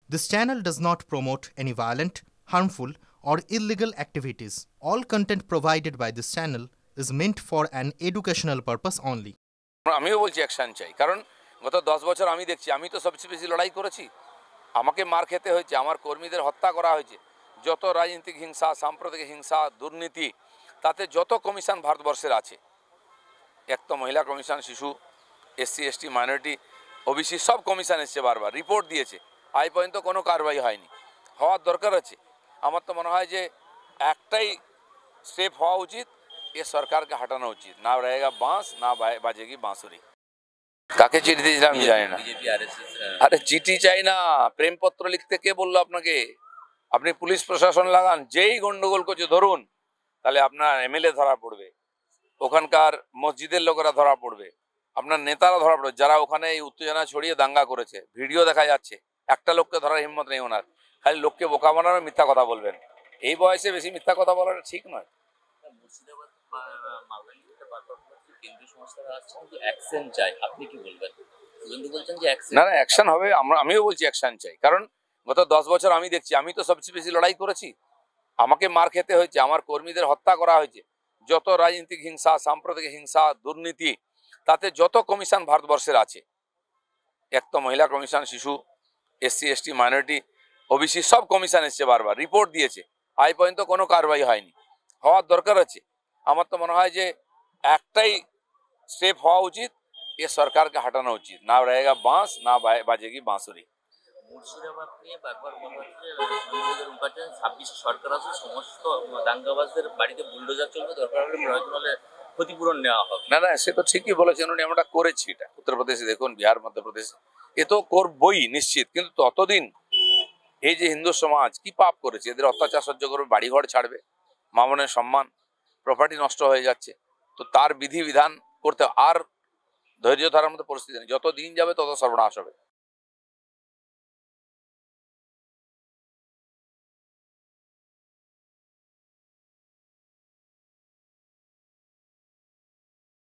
This channel does not promote any violent, harmful, or illegal activities. All content provided by this channel is meant for an educational purpose only. আমিও বলছি action চাই, কারণ গত 10 বছর আমি দেখছি, আমি তো সবচেয়ে বেশি লড়াই করেছি। আমাকে মার খেতে হয়েছে, আমার কর্মীদের হত্যা করা হয়েছে। যত রাজনৈতিক হিংসা, সাম্প্রদায়িক হিংসা, দুর্নীতি, তাতে যত কমিশন ভারতবর্ষের আছে, এক তো মহিলা কমিশন, শিশু, এসসি এসটি, মাইনরিটি, ওবিসি সব কমিশন এসছে, বারবার রিপোর্ট দিয়েছে, আজ পর্যন্ত কোনো কারবাই হয়নি। হওয়ার দরকার আছে। আমার তো মনে হয় যে একটাই স্টেপ হওয়া উচিত, এ সরকারকে হাঁটানো উচিত। না রয়েগা বাঁশ, না বাজেগি বাঁশুরি। কাকে চিঠি দিয়েছিলাম আমি জানি না। আরে চিঠি চাই না, প্রেমপত্র লিখতে কে বললো আপনাকে? আপনি পুলিশ প্রশাসন লাগান, যেই গন্ডগোল করছে ধরুন, তাহলে আপনার এমএলএ ধরা পড়বে, ওখানকার মসজিদের লোকেরা ধরা পড়বে, আপনার নেতারা ধরা পড়বে, যারা ওখানে এই উত্তেজনা ছড়িয়ে দাঙ্গা করেছে। ভিডিও দেখা যাচ্ছে, একটা লোককে ধরার হিম্মত নেই ওনার। খালি লোককে বোকা বানানো, মিথ্যা কথা বলবেন। এই বয়সে বেশি মিথ্যা কথা বলাটা ঠিক নয়। না না, অ্যাকশন হবে। আমিও বলছি অ্যাকশন চাই, কারণ গত 10 বছর আমি দেখছি, আমি তো সবচেয়ে বেশি লড়াই করেছি। আমাকে মার খেতে হয়েছে, আমার কর্মীদের হত্যা করা হয়েছে। যত রাজনৈতিক হিংসা, সাম্প্রদায়িক হিংসা, দুর্নীতি, তাতে যত কমিশন ভারতবর্ষের আছে, এক তো মহিলা কমিশন, শিশু, এসসি এসটি, মাইনরিটি, ওবিসি সব কমিশন এসছে, বারবার রিপোর্ট দিয়েছে, আজ পর্যন্ত কোনো কারবাই হয়নি। হওয়ার দরকার আছে। আমার তো মনে হয় যে একটাই স্টেপ হওয়া উচিত, এ সরকারকে হাঁটানো উচিত। না রয়েগা বাঁশ, না বাজেগি বাঁশুরি। মুর্শিদাবাদ নিয়ে বারবার বলা হচ্ছে 26 সরকার আছে, সমস্ত দাঙ্গাবাজদের বাড়িতে বুলডোজার চলবে, দরকার হলে প্রয়োজন হলে ক্ষতিপূরণ নেওয়া হবে। না না, সে তো ঠিকই বলেছেন উনি। আমরা করেছি এটা উত্তরপ্রদেশে, দেখুন, বিহার, মধ্যপ্রদেশ, এ তো করবই নিশ্চিত। কিন্তু ততদিন এই যে হিন্দু সমাজ কি পাপ করেছে, এদের অত্যাচার সহ্য করবে, বাড়িঘর ছাড়বে, মা বোনের সম্মান, প্রপার্টি নষ্ট হয়ে যাচ্ছে, তো তার বিধিবিধান করতে আর ধৈর্য ধরার মতো পরিস্থিতি নেই। যত দিন যাবে তত সর্বনাশ হবে।